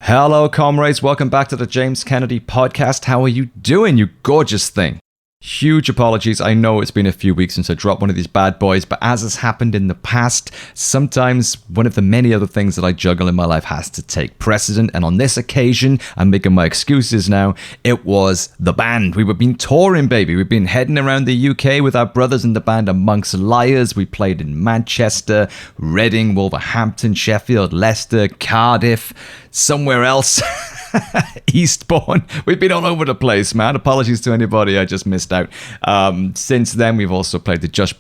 Hello, comrades. Welcome back to the James Kennedy podcast. How are you doing, you gorgeous thing? Huge apologies. I know it's been a few weeks since I dropped one of these bad boys, but as has happened in the past, sometimes one of the many other things that I juggle in my life has to take precedent. And on this occasion, I'm making my excuses now. It was the band. We've been touring, baby. We've been heading around the UK with our brothers in the band Amongst Liars. We played in Manchester, Reading, Wolverhampton, Sheffield, Leicester, Cardiff, somewhere else. Eastbourne. We've been all over the place, man. Apologies to anybody I just missed out. Since then, we've also played the Just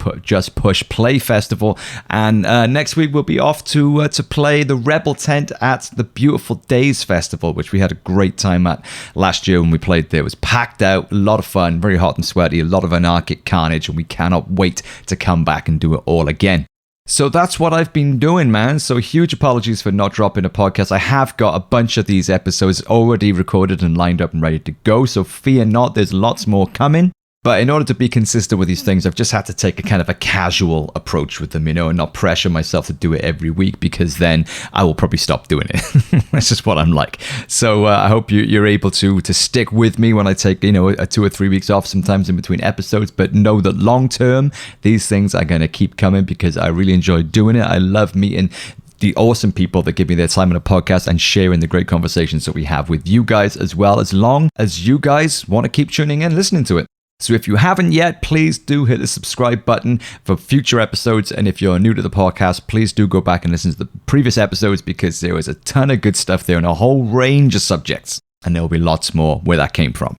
Push Play Festival, and next week we'll be off to play the Rebel Tent at the Beautiful Days Festival, which we had a great time at last year when we played there. It was packed out, a lot of fun, very hot and sweaty, a lot of anarchic carnage, and we cannot wait to come back and do it all again. So that's what I've been doing, man. So huge apologies for not dropping a podcast. I have got a bunch of these episodes already recorded and lined up and ready to go. So fear not, there's lots more coming. But in order to be consistent with these things, I've just had to take a kind of a casual approach with them, and not pressure myself to do it every week, because then I will probably stop doing it. That's just what I'm like. So I hope you're able to stick with me when I take, a 2 or 3 weeks off sometimes in between episodes. But know that long term, these things are going to keep coming because I really enjoy doing it. I love meeting the awesome people that give me their time on a podcast and sharing the great conversations that we have with you guys, as well, as long as you guys want to keep tuning in and listening to it. So if you haven't yet, please do hit the subscribe button for future episodes. And if you're new to the podcast, please do go back and listen to the previous episodes, because there was a ton of good stuff there and a whole range of subjects. And there will be lots more where that came from.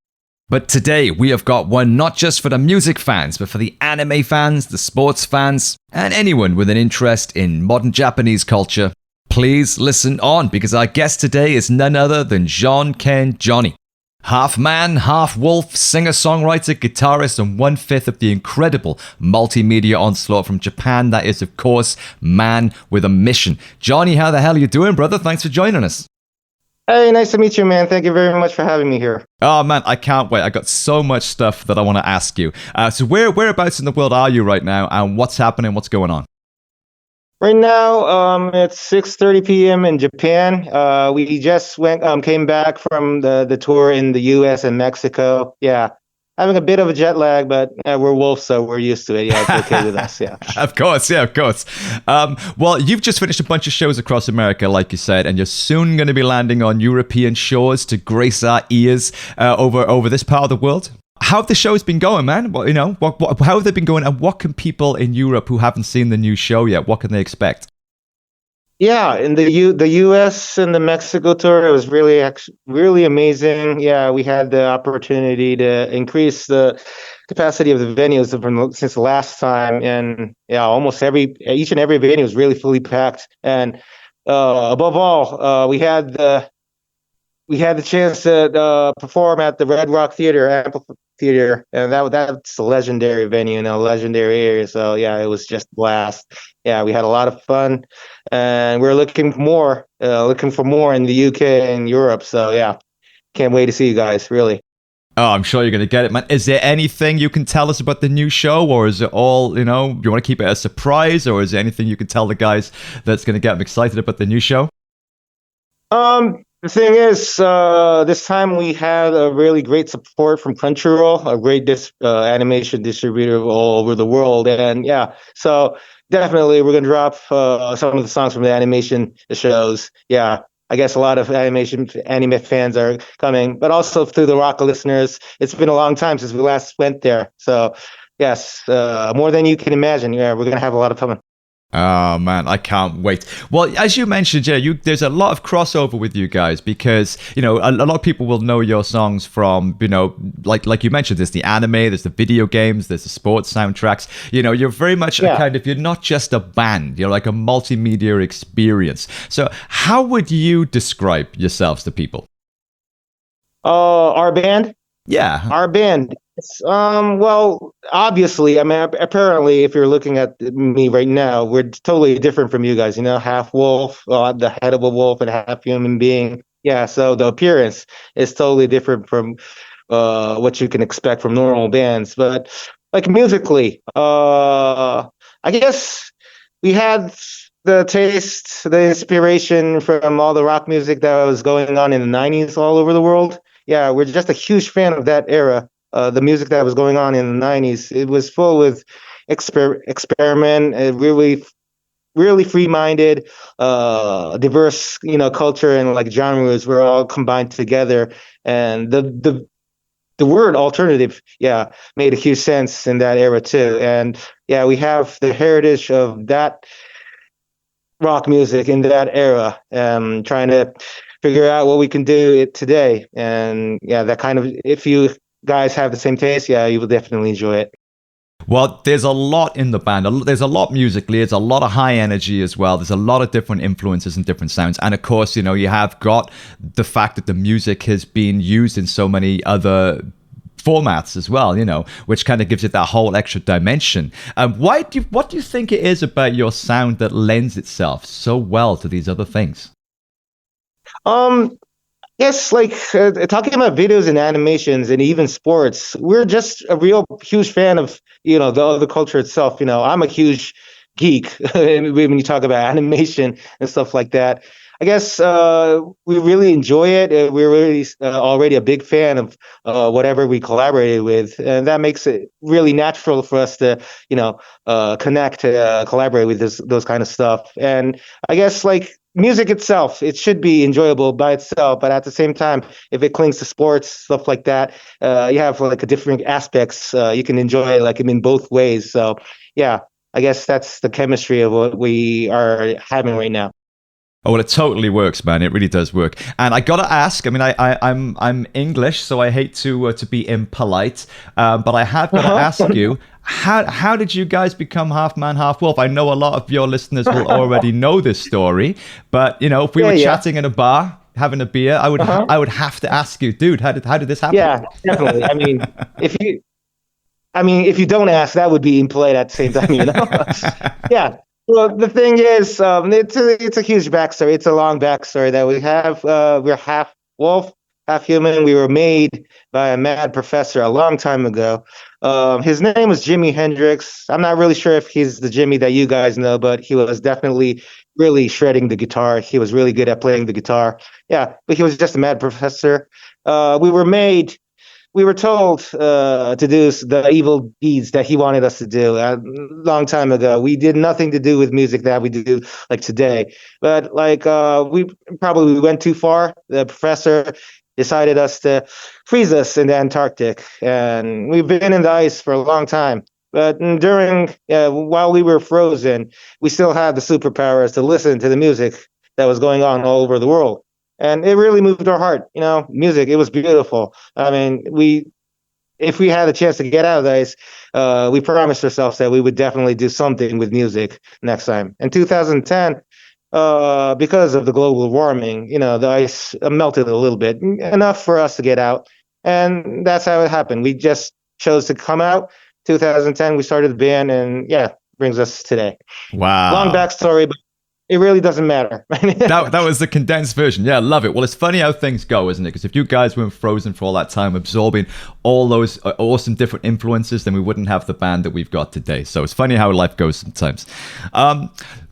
But today we have got one not just for the music fans, but for the anime fans, the sports fans, and anyone with an interest in modern Japanese culture. Please listen on, because our guest today is none other than Jean-Ken Johnny. Half man, half wolf, singer-songwriter, guitarist, and 1/5 of the incredible multimedia onslaught from Japan that is, of course, Man with a Mission. Johnny, how the hell are you doing, brother? Thanks for joining us. Hey, nice to meet you, man. Thank you very much for having me here. Oh, man, I can't wait. I got so much stuff that I want to ask you. So whereabouts in the world are you right now, and what's happening, what's going on? Right now, it's 6:30 p.m. in Japan. We just came back from the tour in the U.S. and Mexico. Yeah, having a bit of a jet lag, but we're wolves, so we're used to it. Yeah, it's okay with us. Yeah, of course. Well, you've just finished a bunch of shows across America, like you said, and you're soon going to be landing on European shores to grace our ears over this part of the world. How have the shows been going, man? Well, how have they been going, and what can people in Europe who haven't seen the new show yet, what can they expect? Yeah, in the U.S. and the Mexico tour, it was really amazing. Yeah, we had the opportunity to increase the capacity of the venues since the last time, and yeah, almost each and every venue was really fully packed. And above all, we had the chance to perform at the Red Rock Theater, and that's a legendary venue in a legendary area. So yeah, it was just a blast. Yeah, we had a lot of fun, and we're looking for more in the UK and Europe. So yeah, can't wait to see you guys. Really. Oh, I'm sure you're going to get it, man. Is there anything you can tell us about the new show, or is it all, you want to keep it a surprise, or is there anything you can tell the guys that's going to get them excited about the new show? The thing is, this time we had a really great support from Crunchyroll, a great animation distributor all over the world. And yeah, so definitely we're going to drop some of the songs from the animation shows. Yeah, I guess a lot of anime fans are coming, but also through the rock listeners. It's been a long time since we last went there. So yes, more than you can imagine. Yeah, we're going to have a lot of fun. Oh, man, I can't wait. Well, as you mentioned, there's a lot of crossover with you guys because, a lot of people will know your songs from, like you mentioned, there's the anime, there's the video games, there's the sports soundtracks. You're very much you're not just a band, you're like a multimedia experience. So how would you describe yourselves to people? Our band? Yeah. Our band. Well, obviously, I mean, apparently, if you're looking at me right now, we're totally different from you guys. Half wolf, the head of a wolf, and half human being. Yeah, so the appearance is totally different from what you can expect from normal bands. But like musically, I guess we had the taste, the inspiration from all the rock music that was going on in the 90s all over the world. Yeah, we're just a huge fan of that era. The music that was going on in the 90s, it was full with experiment, really free-minded, diverse, culture and like genres were all combined together. And the word alternative, yeah, made a huge sense in that era too. And yeah, we have the heritage of that rock music in that era, trying to figure out what we can do it today. And yeah, that kind of, if you guys have the same taste, yeah, you will definitely enjoy it. Well, there's a lot in the band. There's a lot musically. There's a lot of high energy as well. There's a lot of different influences and different sounds. And of course, you have got the fact that the music has been used in so many other formats as well, which kind of gives it that whole extra dimension. What do you think it is about your sound that lends itself so well to these other things? Yes, like talking about videos and animations and even sports, we're just a real huge fan of, the other culture itself. I'm a huge geek when you talk about animation and stuff like that. I guess we really enjoy it. We're really already a big fan of whatever we collaborated with, and that makes it really natural for us to, connect, collaborate with those kind of stuff. And I guess like music itself, it should be enjoyable by itself, but at the same time, if it clings to sports, stuff like that, you have like a different aspects. You can enjoy it like in both ways. So yeah, I guess that's the chemistry of what we are having right now. Oh, well, it totally works, man. It really does work. And I gotta ask. I mean, I'm English, so I hate to be impolite, but I have got to ask you, how did you guys become half man, half wolf? I know a lot of your listeners will already know this story, but if we were chatting in a bar, having a beer, I would have to ask you, dude, how did this happen? Yeah, definitely. If you don't ask, that would be impolite at the same time. Yeah. Well, the thing is, it's a huge backstory. It's a long backstory that we have. We're half wolf, half human. We were made by a mad professor a long time ago. His name was Jimi Hendrix. I'm not really sure if he's the Jimmy that you guys know, but he was definitely really shredding the guitar. He was really good at playing the guitar. Yeah, but he was just a mad professor. We were told to do the evil deeds that he wanted us to do a long time ago. We did nothing to do with music that we do like today. But like we probably went too far. The professor decided us to freeze us in the Antarctic. And we've been in the ice for a long time. But while we were frozen, we still had the superpowers to listen to the music that was going on all over the world. And it really moved our heart. Music, it was beautiful. I mean, if we had a chance to get out of the ice, we promised ourselves that we would definitely do something with music next time. In 2010, because of the global warming, the ice melted a little bit, enough for us to get out. And that's how it happened. We just chose to come out. 2010, we started the band, and yeah, brings us today. Wow. Long backstory, but it really doesn't matter. that was the condensed version. Yeah, love it. Well, it's funny how things go, isn't it? Because if you guys weren't frozen for all that time, absorbing all those awesome different influences, then we wouldn't have the band that we've got today. So it's funny how life goes sometimes.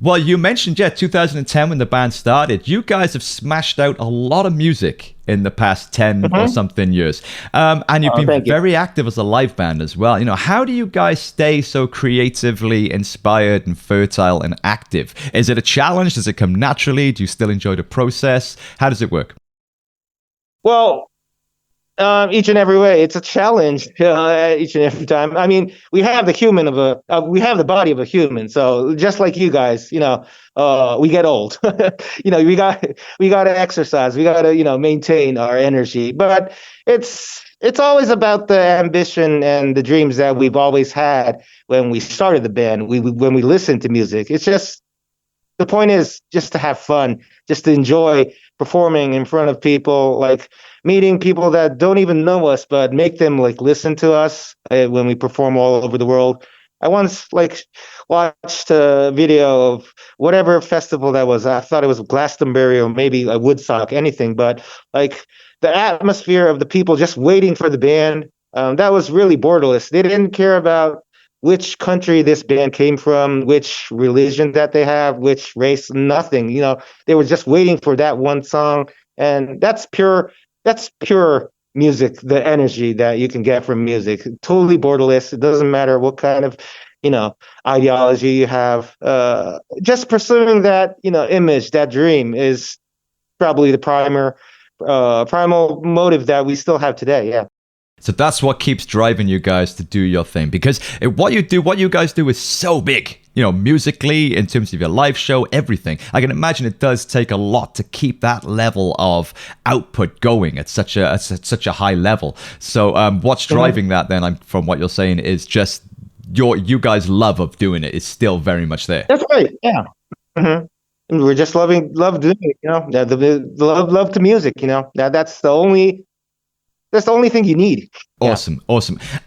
Well, you mentioned, 2010 when the band started. You guys have smashed out a lot of music in the past 10 or something years. And you've been very active as a live band as well. How do you guys stay so creatively inspired and fertile and active? Is it a challenge? Does it come naturally? Do you still enjoy the process? How does it work? Well, each and every way, it's a challenge each and every time. I mean, we have we have the body of a human. So just like you guys, we get old. We got to exercise. We got to maintain our energy. But it's always about the ambition and the dreams that we've always had when we started the band. When we listen to music, it's just the point is just to have fun, just to enjoy performing in front of people, like meeting people that don't even know us, but make them like listen to us when we perform all over the world. I once watched a video of whatever festival that was. I thought it was Glastonbury or maybe a Woodstock, anything, but like the atmosphere of the people just waiting for the band, that was really borderless. They didn't care about which country this band came from, which religion that they have, which race, nothing. They were just waiting for that one song. And that's pure music, the energy that you can get from music. Totally borderless. It doesn't matter what kind of, ideology you have. Just pursuing that, image, that dream is probably the primal motive that we still have today. Yeah. So that's what keeps driving you guys to do your thing, because what you guys do is so big, musically, in terms of your live show, everything. I can imagine it does take a lot to keep that level of output going at such a high level. So what's driving that then, from what you're saying, is just you guys' love of doing it is still very much there. That's right. Yeah. Mm-hmm. We're just love doing it, the love to music, that's the only thing you need. Awesome.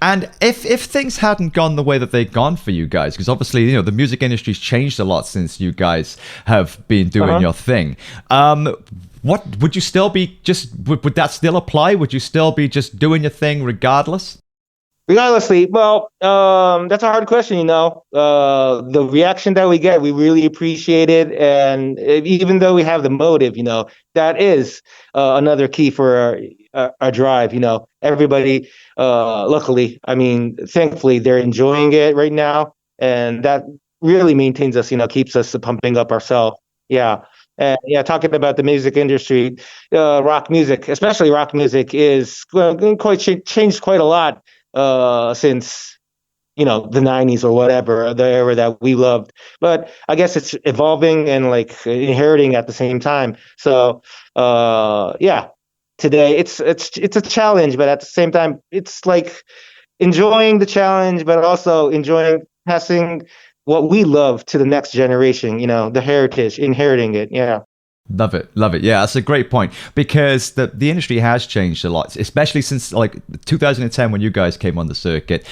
And if things hadn't gone the way that they've gone for you guys, because obviously, the music industry's changed a lot since you guys have been doing your thing. What would you still be would that still apply? Would you still be just doing your thing regardless? Regardlessly, well, that's a hard question, the reaction that we get, we really appreciate it. And even though we have the motive, that is another key for our drive. Everybody, luckily, thankfully, they're enjoying it right now. And that really maintains us, keeps us pumping up ourselves. Yeah. And talking about the music industry, rock music, especially rock music, is changed quite a lot since the 90s or whatever, the era that we loved. But I guess it's evolving and inheriting at the same time. So today it's a challenge, but at the same time it's enjoying the challenge, but also enjoying passing what we love to the next generation, the heritage, inheriting it. Yeah. Love it. Yeah, that's a great point, because the industry has changed a lot, especially since 2010 when you guys came on the circuit.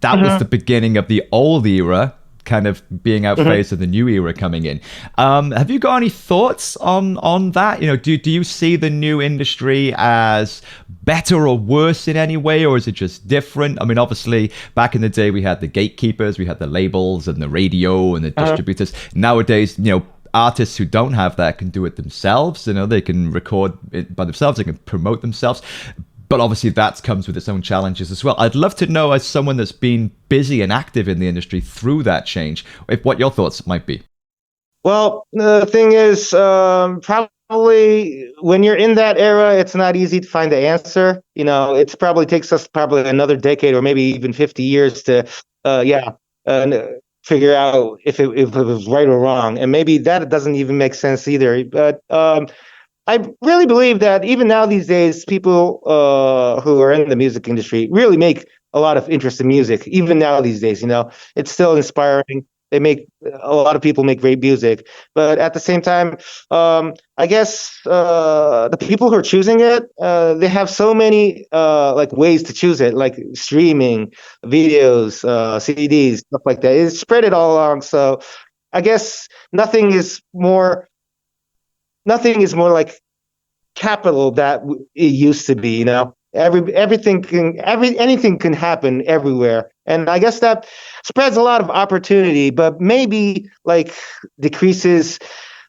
That was the beginning of the old era kind of being outphased of the new era coming in. Have you got any thoughts on that? Do you see the new industry as better or worse in any way, or is it just different? Obviously, back in the day, we had the gatekeepers, we had the labels and the radio and the distributors. Nowadays, artists who don't have that can do it themselves. They can record it by themselves, they can promote themselves. But obviously that comes with its own challenges as well. I'd love to know, as someone that's been busy and active in the industry through that change, what your thoughts might be. Well, the thing is, probably when you're in that era, it's not easy to find the answer. It probably takes us another decade or maybe even 50 years to, figure out if it was right or wrong. And maybe that doesn't even make sense either. But I really believe that even now these days, people who are in the music industry really make a lot of interest in music. Even now these days, it's still inspiring. A lot of people make great music, but at the same time, I guess the people who are choosing it, they have so many ways to choose it, like streaming, videos, CDs, stuff like that. It's spread it all along. So I guess nothing is more like capital that it used to be. Anything can happen everywhere, and I guess that spreads a lot of opportunity, but maybe decreases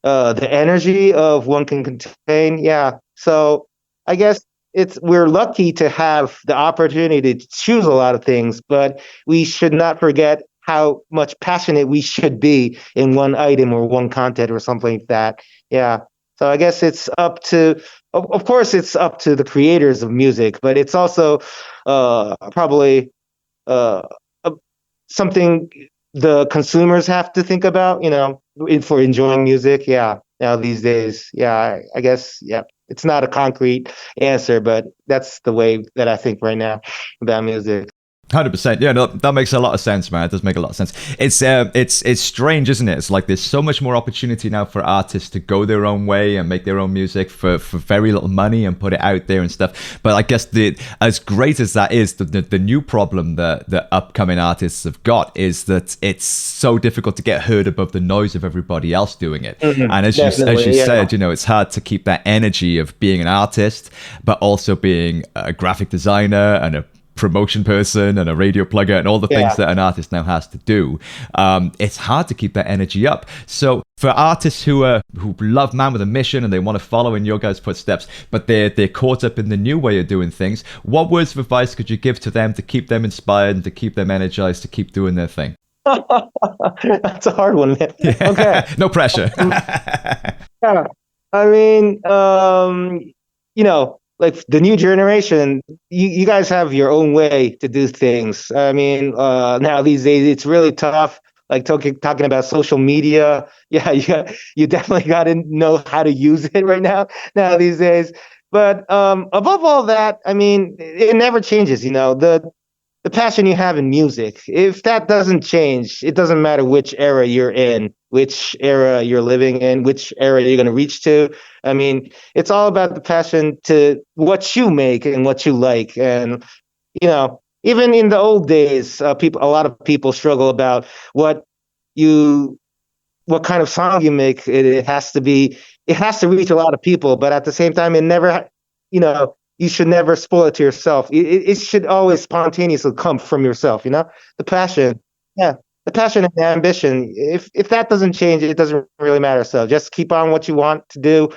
the energy of one can contain. Yeah, so I guess we're lucky to have the opportunity to choose a lot of things, but we should not forget how much passionate we should be in one item or one content or something like that. Yeah. So I guess it's up to, of course, it's up to the creators of music, but it's also probably something the consumers have to think about, for enjoying music. Yeah. Now these days, I guess, it's not a concrete answer, but that's the way that I think right now about music. 100%. Yeah, no, that makes a lot of sense, man. It does make a lot of sense. It's strange, isn't it? It's there's so much more opportunity now for artists to go their own way and make their own music for very little money and put it out there and stuff. But I guess as great as that is, the new problem that the upcoming artists have got is that it's so difficult to get heard above the noise of everybody else doing it. And as you said, it's hard to keep that energy of being an artist, but also being a graphic designer and a promotion person and a radio plugger and all the things that an artist now has to do. It's hard to keep that energy up. So for artists who love Man with a Mission and they want to follow in your guys' footsteps, but they're caught up in the new way of doing things, what words of advice could you give to them to keep them inspired and to keep them energized to keep doing their thing? That's a hard one, man. Yeah. Okay. No pressure. Yeah. I mean, like the new generation, you guys have your own way to do things. I mean, now these days it's really tough. Like talking about social media, you definitely got to know how to use it right now these days. But above all that, I mean, it never changes. The passion you have in music, if that doesn't change, it doesn't matter which era you're in, which era you're living in, which era you're going to reach to. I mean, it's all about the passion to what you make and what you like. And, even in the old days, a lot of people struggle about what kind of song you make. It has to reach a lot of people, but at the same time, it never, you should never spoil it to yourself. It should always spontaneously come from yourself, the passion. Yeah. The passion and the ambition. If that doesn't change, it doesn't really matter. So just keep on what you want to do.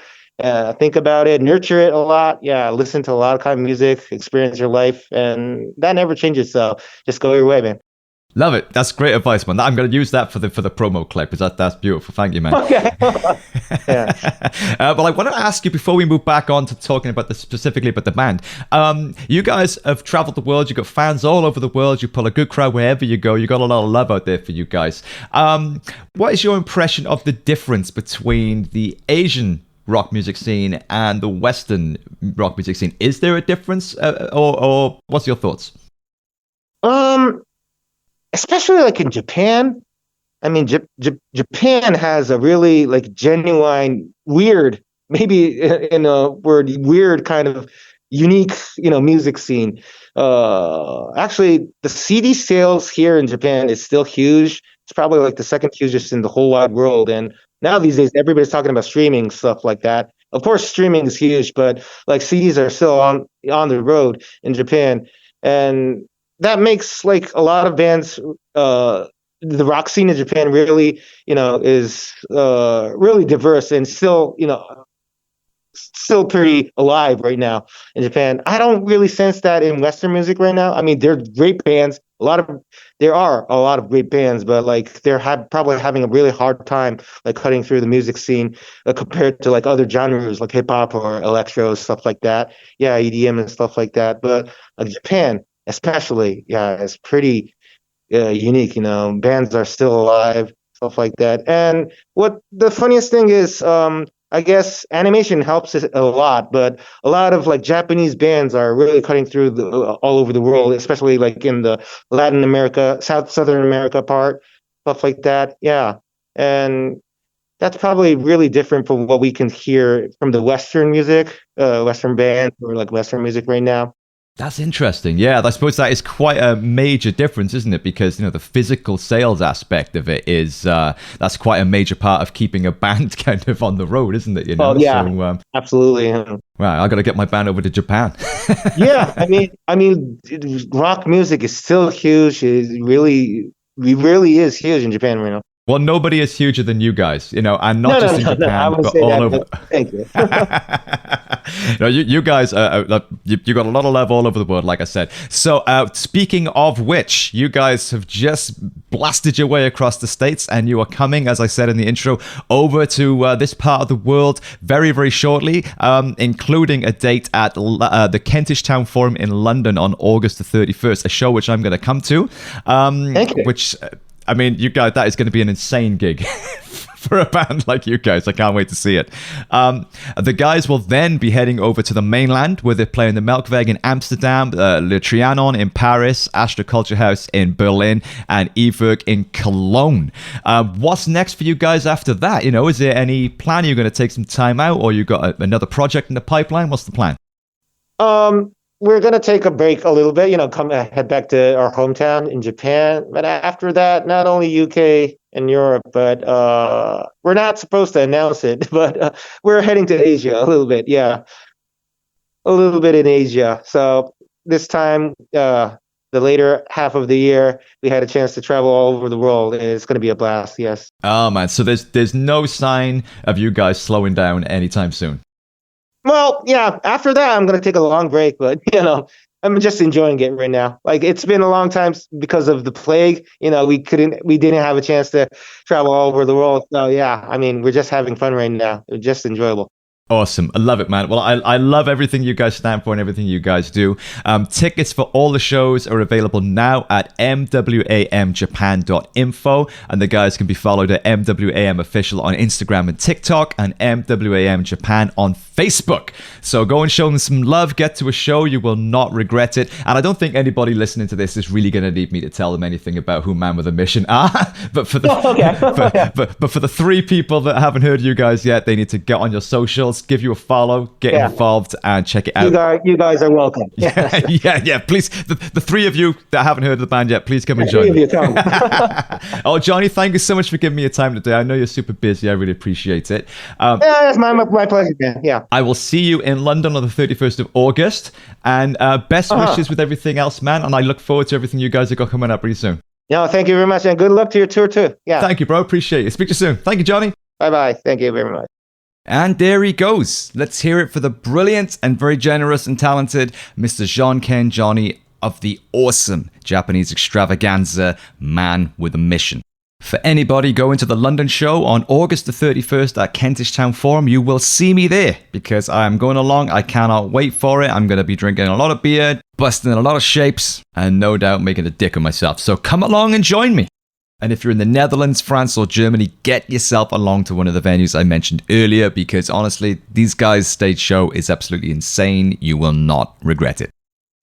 Think about it, nurture it a lot. Yeah. Listen to a lot of kind of music, experience your life, and that never changes. So just go your way, man. Love it. That's great advice, man. I'm going to use that for the promo clip because that's beautiful. Thank you, man. Okay. Yeah. But I want to ask you before we move back on to talking about specifically about the band. You guys have traveled the world. You've got fans all over the world. You pull a good crowd wherever you go. You got a lot of love out there for you guys. What is your impression of the difference between the Asian rock music scene and the Western rock music scene? Is there a difference, or what's your thoughts? Especially like in Japan. I mean, Japan has a really like genuine, weird, maybe in a word, weird kind of unique, music scene. Actually, the CD sales here in Japan is still huge. It's probably like the second hugest in the whole wide world. And now these days, everybody's talking about streaming, stuff like that. Of course, streaming is huge, but like CDs are still on the road in Japan. And that makes like a lot of bands, the rock scene in Japan really, is really diverse and still, still pretty alive right now in Japan. I don't really sense that in Western music right now. I mean, they're great bands. There are a lot of great bands, but like they're probably having a really hard time like cutting through the music scene compared to like other genres like hip hop or electro, stuff like that. Yeah, EDM and stuff like that. But like Japan, especially, yeah, it's pretty unique. Bands are still alive, stuff like that. And what the funniest thing is, I guess animation helps it a lot, but a lot of like Japanese bands are really cutting through all over the world, especially like in the Latin America, Southern America part, stuff like that. Yeah, and that's probably really different from what we can hear from the Western music, Western bands or like Western music right now. That's interesting. Yeah, I suppose that is quite a major difference, isn't it? Because, the physical sales aspect of it is, that's quite a major part of keeping a band kind of on the road, isn't it? Oh, yeah, so, absolutely. Right, I got to get my band over to Japan. Yeah, I mean, rock music is still huge. It really is huge in Japan right now. Well, nobody is huger than you guys, and not just in Japan, but all over. Thank you. You guys, you got a lot of love all over the world, like I said. So, speaking of which, you guys have just blasted your way across the States, and you are coming, as I said in the intro, over to this part of the world very, very shortly, including a date at the Kentish Town Forum in London on August the 31st, a show which I'm going to come to. Thank you. Which... I mean, you guys, that is going to be an insane gig for a band like you guys. I can't wait to see it. The guys will then be heading over to the mainland where they're playing the Melkweg in Amsterdam, Le Trianon in Paris, Astra Culture House in Berlin, and Ewerk in Cologne. What's next for you guys after that? Is there any plan? Are you going to take some time out, or you got another project in the pipeline? What's the plan? We're going to take a break a little bit, head back to our hometown in Japan. But after that, not only UK and Europe, but we're not supposed to announce it, but we're heading to Asia a little bit. Yeah, a little bit in Asia. So this time, the later half of the year, we had a chance to travel all over the world, and it's going to be a blast. Yes. Oh man, so there's no sign of you guys slowing down anytime soon. Well, yeah. After that, I'm going to take a long break, but I'm just enjoying it right now. Like, it's been a long time because of the plague. We didn't have a chance to travel all over the world. So yeah, I mean, we're just having fun right now. It's just enjoyable. Awesome. I love it, man. Well, I love everything you guys stand for and everything you guys do. Tickets for all the shows are available now at mwamjapan.info, and the guys can be followed at MWAM Official on Instagram and TikTok, and MWAM Japan on Facebook. So go and show them some love. Get to a show. You will not regret it. And I don't think anybody listening to this is really going to need me to tell them anything about who Man with a Mission are. But for the but for the 3 people that haven't heard you guys yet, they need to get on your socials, give you a follow, get involved, and check it out. You guys are welcome. Yeah. Please, the 3 of you that haven't heard of the band yet, please come and join me. Oh, Johnny, thank you so much for giving me your time today. I know you're super busy. I really appreciate it. It's my pleasure, man. Yeah. I will see you in London on the 31st of August, and best wishes with everything else, man. And I look forward to everything you guys have got coming up really soon. No, thank you very much, and good luck to your tour too. Yeah. Thank you, bro. Appreciate it. Speak to you soon. Thank you, Johnny. Bye-bye. Thank you very much. And there he goes. Let's hear it for the brilliant and very generous and talented Mr. Jean-Ken Johnny of the awesome Japanese extravaganza Man with a Mission. For anybody going to the London show on August the 31st at Kentish Town Forum, you will see me there because I'm going along. I cannot wait for it. I'm going to be drinking a lot of beer, busting in a lot of shapes, and no doubt making a dick of myself. So come along and join me. And if you're in the Netherlands, France, or Germany, get yourself along to one of the venues I mentioned earlier because honestly, these guys' stage show is absolutely insane. You will not regret it.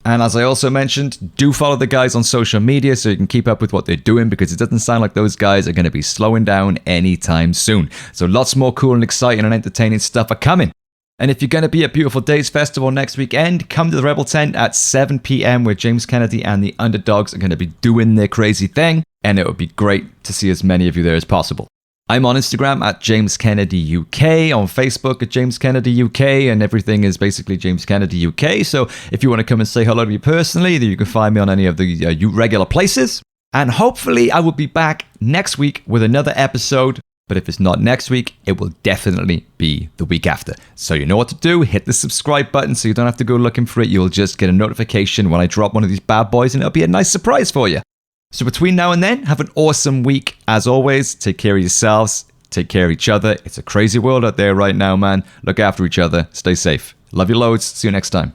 And as I also mentioned, do follow the guys on social media so you can keep up with what they're doing because it doesn't sound like those guys are going to be slowing down anytime soon. So lots more cool and exciting and entertaining stuff are coming. And if you're going to be at Beautiful Days Festival next weekend, come to the Rebel Tent at 7 p.m. where James Kennedy and the Underdogs are going to be doing their crazy thing. And it would be great to see as many of you there as possible. I'm on Instagram at James Kennedy UK, on Facebook at James Kennedy UK, and everything is basically James Kennedy UK. So if you want to come and say hello to me personally, then you can find me on any of the regular places. And hopefully I will be back next week with another episode. But if it's not next week, it will definitely be the week after. So you know what to do. Hit the subscribe button so you don't have to go looking for it. You'll just get a notification when I drop one of these bad boys, and it'll be a nice surprise for you. So between now and then, have an awesome week. As always, take care of yourselves. Take care of each other. It's a crazy world out there right now, man. Look after each other. Stay safe. Love you loads. See you next time.